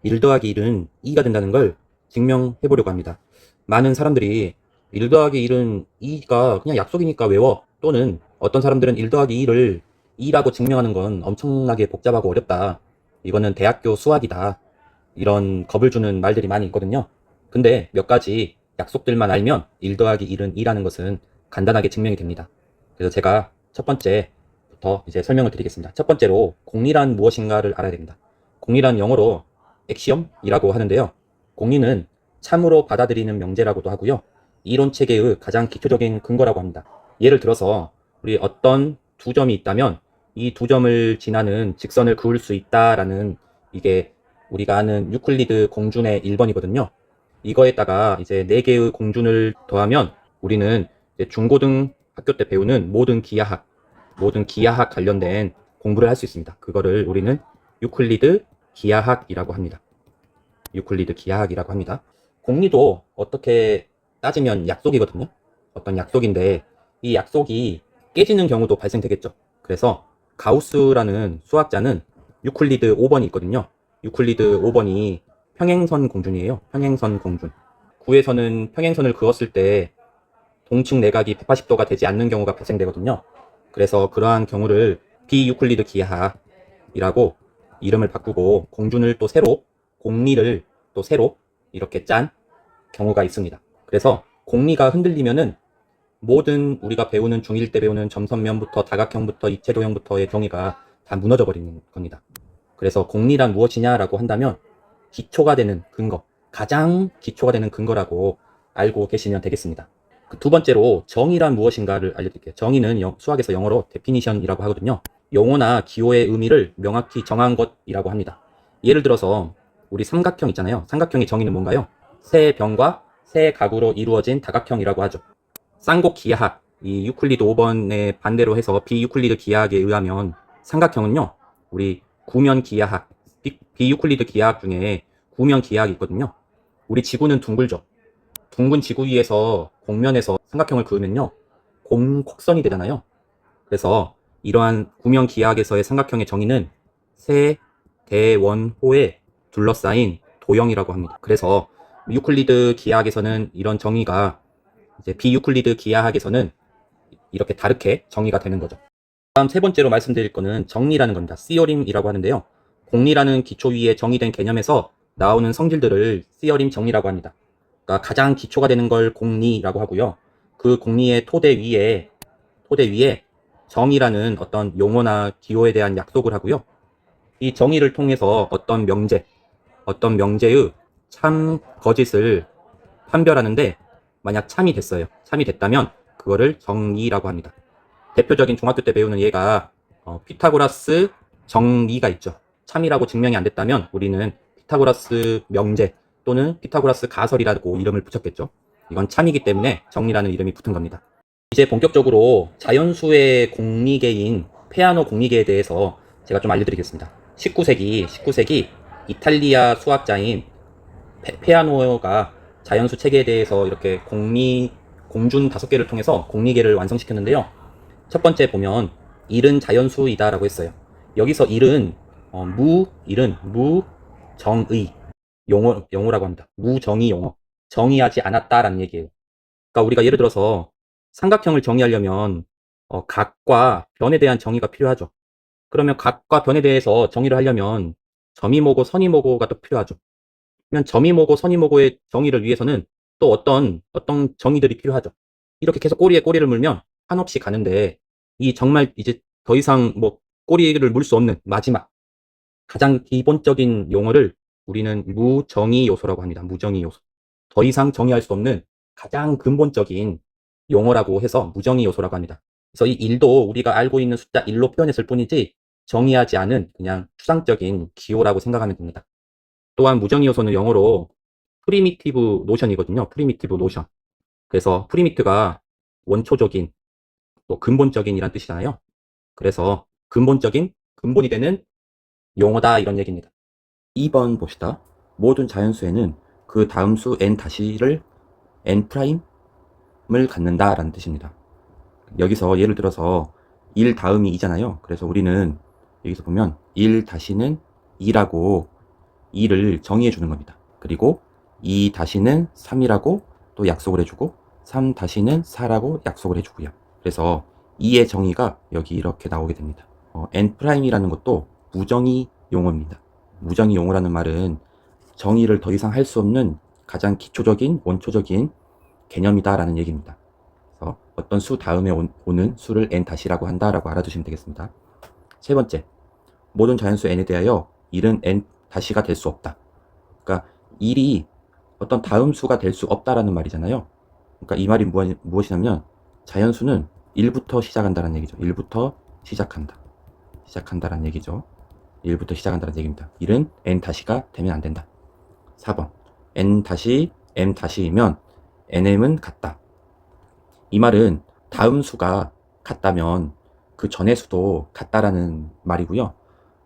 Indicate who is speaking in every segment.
Speaker 1: 1 더하기 1은 2가 된다는 걸 증명해 보려고 합니다. 많은 사람들이 1 더하기 1은 2가 그냥 약속이니까 외워, 또는 어떤 사람들은 1 더하기 1을 2라고 증명하는 건 엄청나게 복잡하고 어렵다, 이거는 대학교 수학이다, 이런 겁을 주는 말들이 많이 있거든요. 근데 몇 가지 약속들만 알면 1 더하기 1은 2라는 것은 간단하게 증명이 됩니다. 그래서 제가 첫 번째부터 이제 설명을 드리겠습니다. 첫 번째로 공리란 무엇인가를 알아야 됩니다. 공리란 영어로 액시엄이라고 하는데요. 공리는 참으로 받아들이는 명제라고도 하고요, 이론 체계의 가장 기초적인 근거라고 합니다. 예를 들어서 우리 어떤 두 점이 있다면 이 두 점을 지나는 직선을 그을 수 있다라는, 이게 우리가 아는 유클리드 공준의 1번이거든요. 이거에다가 이제 4개의 공준을 더하면 우리는 이제 중고등 학교 때 배우는 모든 기하학 관련된 공부를 할 수 있습니다. 그거를 우리는 유클리드 기하학이라고 합니다. 유클리드 기하학이라고 합니다. 공리도 어떻게 따지면 약속이거든요. 어떤 약속인데 이 약속이 깨지는 경우도 발생되겠죠. 그래서 가우스라는 수학자는 유클리드 5번이 있거든요. 유클리드 5번이 평행선 공준이에요. 평행선 공준. 구에서는 평행선을 그었을 때 동측 내각이 180도가 되지 않는 경우가 발생되거든요. 그래서 그러한 경우를 비유클리드 기하학이라고 이름을 바꾸고 공준을 또 새로, 공리를 또 새로 이렇게 짠 경우가 있습니다. 그래서 공리가 흔들리면은 모든 우리가 배우는 중1 때 배우는 점선면부터 다각형부터 입체도형부터의 정의가 다 무너져 버리는 겁니다. 그래서 공리란 무엇이냐라고 한다면 기초가 되는 근거, 가장 기초가 되는 근거라고 알고 계시면 되겠습니다. 그 두 번째로 정의란 무엇인가를 알려드릴게요. 정의는 수학에서 영어로 definition이라고 하거든요. 용어나 기호의 의미를 명확히 정한 것이라고 합니다. 예를 들어서 우리 삼각형 있잖아요. 삼각형의 정의는 뭔가요? 세 변과 세 각으로 이루어진 다각형이라고 하죠. 쌍곡 기하학, 이 유클리드 5번의 반대로 해서 비유클리드 기하학에 의하면 삼각형은요, 우리 구면 기하학, 비유클리드 기하학 중에 구면 기하학이 있거든요. 우리 지구는 둥글죠. 둥근 지구 위에서 공면에서 삼각형을 그으면요, 공곡선이 되잖아요. 그래서 이러한 구면 기하학에서의 삼각형의 정의는 세 대원호에 둘러싸인 도형이라고 합니다. 그래서 유클리드 기하학에서는 이런 정의가 이제 비유클리드 기하학에서는 이렇게 다르게 정의가 되는 거죠. 다음 세 번째로 말씀드릴 거는 정리라는 겁니다. 시어림이라고 하는데요. 공리라는 기초 위에 정의된 개념에서 나오는 성질들을 시어림 정리라고 합니다. 그러니까 가장 기초가 되는 걸 공리라고 하고요. 그 공리의 토대 위에 정의라는 어떤 용어나 기호에 대한 약속을 하고요. 이 정의를 통해서 어떤 명제의 참, 거짓을 판별하는데, 만약 참이 됐어요. 참이 됐다면 그거를 정의라고 합니다. 대표적인 중학교 때 배우는 예가 피타고라스 정리가 있죠. 참이라고 증명이 안 됐다면 우리는 피타고라스 명제 또는 피타고라스 가설이라고 이름을 붙였겠죠. 이건 참이기 때문에 정리라는 이름이 붙은 겁니다. 이제 본격적으로 자연수의 공리계인 페아노 공리계에 대해서 제가 좀 알려드리겠습니다. 19세기 이탈리아 수학자인 페아노가 자연수 체계에 대해서 이렇게 공준 5개를 통해서 공리계를 완성시켰는데요. 첫 번째 보면 1은 자연수이다 라고 했어요. 여기서 1은 무정의 용어라고 합니다. 무정의 용어. 정의하지 않았다라는 얘기예요. 그러니까 우리가 예를 들어서 삼각형을 정의하려면 각과 변에 대한 정의가 필요하죠. 그러면 각과 변에 대해서 정의를 하려면 점이 뭐고 선이 뭐고가 또 필요하죠. 그러면 점이 뭐고 선이 뭐고의 정의를 위해서는 또 어떤 정의들이 필요하죠. 이렇게 계속 꼬리에 꼬리를 물면 한없이 가는데, 이 정말 이제 더 이상 뭐 꼬리를 물 수 없는 마지막 가장 기본적인 용어를 우리는 무정의 요소라고 합니다. 무정의 요소. 더 이상 정의할 수 없는 가장 근본적인 용어라고 해서 무정의 요소라고 합니다. 그래서 이 1도 우리가 알고 있는 숫자 1로 표현했을 뿐이지 정의하지 않은 그냥 추상적인 기호라고 생각하면 됩니다. 또한 무정의 요소는 영어로 프리미티브 노션이거든요. 프리미티브 노션. 그래서 프리미트가 원초적인, 또 근본적인이란 뜻이잖아요. 그래서 근본이 되는 용어다, 이런 얘기입니다. 2번 봅시다. 모든 자연수에는 그 다음 수 n-를 n''을 갖는다 라는 뜻입니다. 여기서 예를 들어서 1 다음이 2잖아요. 그래서 우리는 여기서 보면 1-는 2라고 2를 정의해 주는 겁니다. 그리고 2 다시는 3이라고 또 약속을 해주고 3 다시는 4라고 약속을 해주고요. 그래서 2의 정의가 여기 이렇게 나오게 됩니다. n'이라는 것도 무정의 용어입니다. 무정의 용어라는 말은 정의를 더 이상 할 수 없는 가장 기초적인 원초적인 개념이다라는 얘기입니다. 그래서 어떤 수 다음에 오는 수를 n-라고 한다라고 알아두시면 되겠습니다. 세 번째, 모든 자연수 n에 대하여 1은 n-가 될 수 없다. 그러니까 1이 어떤 다음 수가 될 수 없다라는 말이잖아요. 그러니까 이 말이 무엇이냐면 자연수는 1부터 시작한다는 얘기죠. 1부터 시작한다라는 얘기죠. 1부터 시작한다는 얘기입니다. 1은 n-가 되면 안 된다. 4번, n-m-이면 nm은 같다. 이 말은 다음 수가 같다면 그 전의 수도 같다라는 말이고요.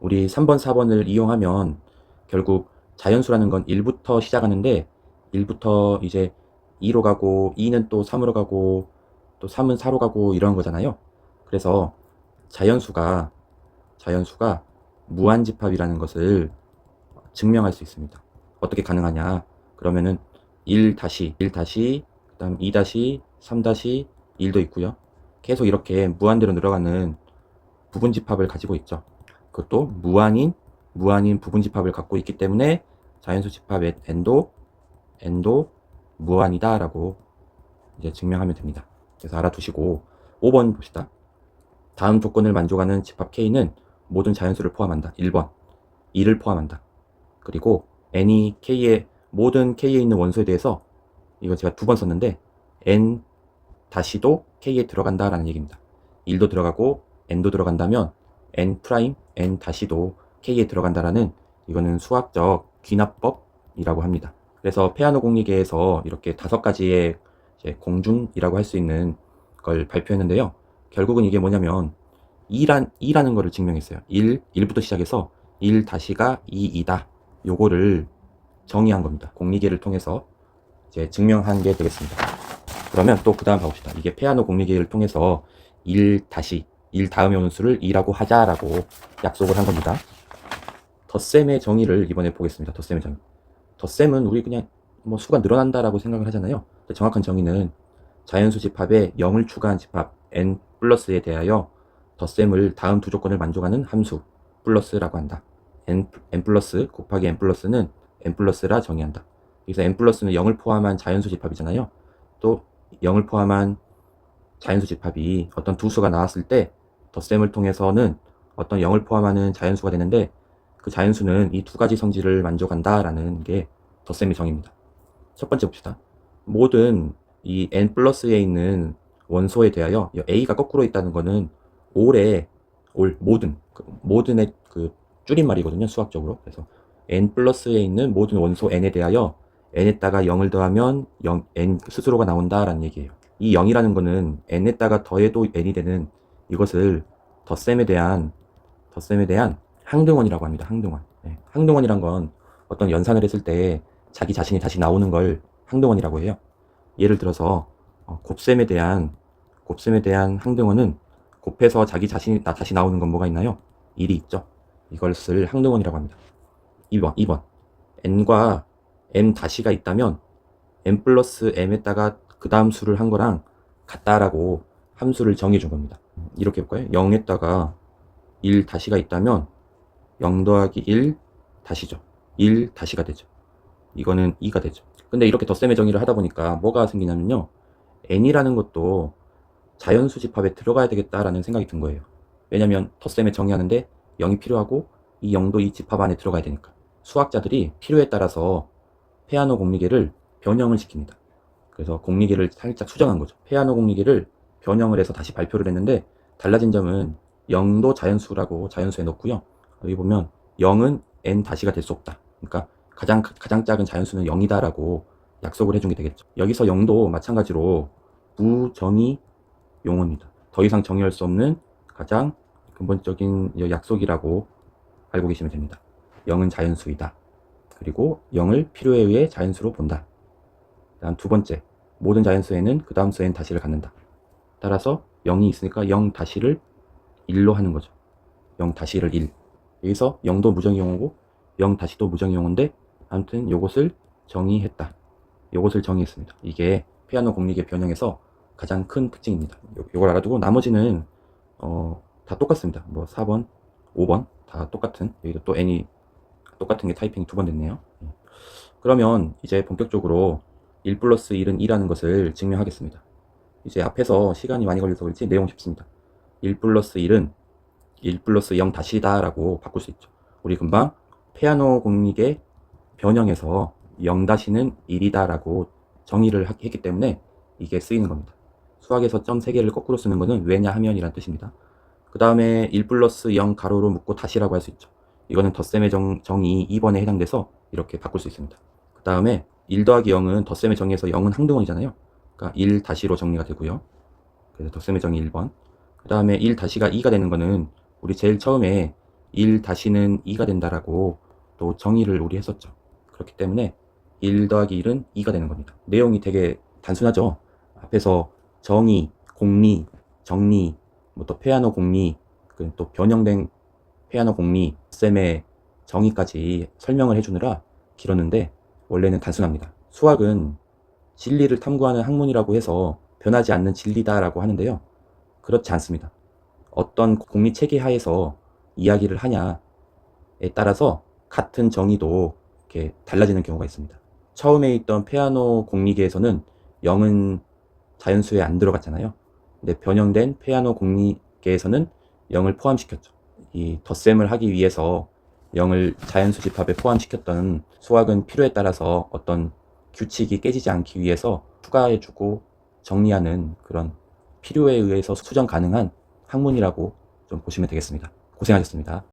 Speaker 1: 우리 3번, 4번을 이용하면 결국 자연수라는 건 1부터 시작하는데 1부터 이제 2로 가고 2는 또 3으로 가고 또 3은 4로 가고 이런 거잖아요. 그래서 자연수가 무한집합이라는 것을 증명할 수 있습니다. 어떻게 가능하냐? 그러면은 1 다시, 그다음 2 다시, 3 다시, 1도 있고요. 계속 이렇게 무한대로 늘어가는 부분집합을 가지고 있죠. 그것도 무한인 부분집합을 갖고 있기 때문에 자연수 집합 n도 무한이다라고 이제 증명하면 됩니다. 그래서 알아두시고 5번 봅시다. 다음 조건을 만족하는 집합 K는 모든 자연수를 포함한다. 1번 2를 포함한다. 그리고 n이 모든 K에 있는 원소에 대해서 이거 제가 2번 썼는데 n 다시도 K에 들어간다라는 얘기입니다. 1도 들어가고 n도 들어간다면 n 다시도 K에 들어간다라는 이거는 수학적 귀납법이라고 합니다. 그래서 페아노 공리계에서 이렇게 5가지의 공준이라고 할 수 있는 걸 발표했는데요. 결국은 이게 뭐냐면 2라는 거를 증명했어요. 1부터 시작해서 1 다시가 2이다. 요거를 정의한 겁니다. 공리계를 통해서 이제 증명한 게 되겠습니다. 그러면 또 그 다음 봐봅시다. 이게 페아노 공리계를 통해서 1 다음에 오는 수를 2라고 하자라고 약속을 한 겁니다. 덧셈의 정의를 이번에 보겠습니다. 덧셈의 정의. 덧셈은 우리 그냥 뭐 수가 늘어난다라고 생각을 하잖아요. 정확한 정의는 자연수 집합에 0을 추가한 집합 n 플러스에 대하여 덧셈을 다음 두 조건을 만족하는 함수 플러스라고 한다. n 플러스 곱하기 n 플러스는 n 플러스라 정의한다. 여기서 n 플러스는 0을 포함한 자연수 집합이잖아요. 또 0을 포함한 자연수 집합이 어떤 두 수가 나왔을 때 덧셈을 통해서는 어떤 0을 포함하는 자연수가 되는데 그 자연수는 이 두 가지 성질을 만족한다라는 게 덧셈의 정의입니다. 첫 번째 봅시다. 모든 이 n 플러스에 있는 원소에 대하여 a가 거꾸로 있다는 거는 모든의 그 줄임말이거든요. 수학적으로. 그래서 n 플러스에 있는 모든 원소 n에 대하여 n에다가 0을 더하면 n 스스로가 나온다라는 얘기예요. 이 0이라는 거는 n에다가 더해도 n이 되는 이것을 덧셈에 대한 항등원이라고 합니다. 항등원. 네. 항등원이란 건 어떤 연산을 했을 때 자기 자신이 다시 나오는 걸 항등원이라고 해요. 예를 들어서 곱셈에 대한 항등원은 곱해서 자기 자신이 다시 나오는 건 뭐가 있나요? 1이 있죠. 이것을 항등원이라고 합니다. 2번 n과 m 다시가 있다면 n 플러스 m에다가 그 다음 수를 한 거랑 같다라고 함수를 정해 준 겁니다. 이렇게 해볼까요? 0에다가 1 다시가 있다면 0 더하기 1 다시죠. 1 다시가 되죠. 이거는 2가 되죠. 근데 이렇게 덧셈의 정의를 하다 보니까 뭐가 생기냐면요. n이라는 것도 자연수 집합에 들어가야 되겠다라는 생각이 든 거예요. 왜냐면 덧셈에 정의하는데 0이 필요하고 이 0도 이 집합 안에 들어가야 되니까. 수학자들이 필요에 따라서 페아노 공리계를 변형을 시킵니다. 그래서 공리계를 살짝 수정한 거죠. 페아노 공리계를 변형을 해서 다시 발표를 했는데 달라진 점은 0도 자연수에 넣고요. 여기 보면 0은 n 다시가 될 수 없다. 그러니까 가장 작은 자연수는 0이다라고 약속을 해준 게 되겠죠. 여기서 0도 마찬가지로 무정의 용어입니다. 더 이상 정의할 수 없는 가장 근본적인 약속이라고 알고 계시면 됩니다. 0은 자연수이다. 그리고 0을 필요에 의해 자연수로 본다. 다음 두 번째, 모든 자연수에는 그 다음 수엔 다시를 갖는다. 따라서 0이 있으니까 0 다시를 1로 하는 거죠. 0 다시를 1. 여기서 0도 무정의 용어고 영 다시도 무정의 용어인데 아무튼 요것을 정의했다. 요것을 정의했습니다. 이게 피아노 공리계 변형에서 가장 큰 특징입니다. 요걸 알아두고 나머지는 다 똑같습니다. 뭐 4번, 5번 다 똑같은, 여기도 또 n이 똑같은 게 타이핑이 2번 됐네요. 그러면 이제 본격적으로 1 플러스 1은 2라는 것을 증명하겠습니다. 이제 앞에서 시간이 많이 걸려서 그렇지 내용 쉽습니다. 1 플러스 1은 1 플러스 0 다시다 라고 바꿀 수 있죠. 우리 금방 피아노 공리계 변형에서 0 다시는 1이다 라고 정의를 했기 때문에 이게 쓰이는 겁니다. 수학에서 점 3개를 거꾸로 쓰는 것은 왜냐하면 이란 뜻입니다. 그 다음에 1 플러스 0 가로로 묶고 다시라고 할 수 있죠. 이거는 덧셈의 정의 2번에 해당돼서 이렇게 바꿀 수 있습니다. 그 다음에 1 더하기 0은 덧셈의 정의에서 0은 항등원이잖아요. 그러니까 1 다시로 정리가 되고요. 그래서 덧셈의 정의 1번. 그 다음에 1 다시가 2가 되는 거는 우리 제일 처음에 1 다시는 2가 된다라고 또 정의를 우리 했었죠. 그렇기 때문에 1 더하기 1은 2가 되는 겁니다. 내용이 되게 단순하죠. 앞에서 정의, 공리, 정리, 뭐 또 피아노 공리, 또 변형된 피아노 공리, 쌤의 정의까지 설명을 해주느라 길었는데 원래는 단순합니다. 수학은 진리를 탐구하는 학문이라고 해서 변하지 않는 진리다라고 하는데요. 그렇지 않습니다. 어떤 공리 체계 하에서 이야기를 하냐에 따라서 같은 정의도 이렇게 달라지는 경우가 있습니다. 처음에 있던 피아노 공리계에서는 0은 자연수에 안 들어갔잖아요. 근데 변형된 피아노 공리계에서는 0을 포함시켰죠. 이 덧셈을 하기 위해서 0을 자연수 집합에 포함시켰던 수학은 필요에 따라서 어떤 규칙이 깨지지 않기 위해서 추가해주고 정리하는 그런 필요에 의해서 수정 가능한 학문이라고 좀 보시면 되겠습니다. 고생하셨습니다.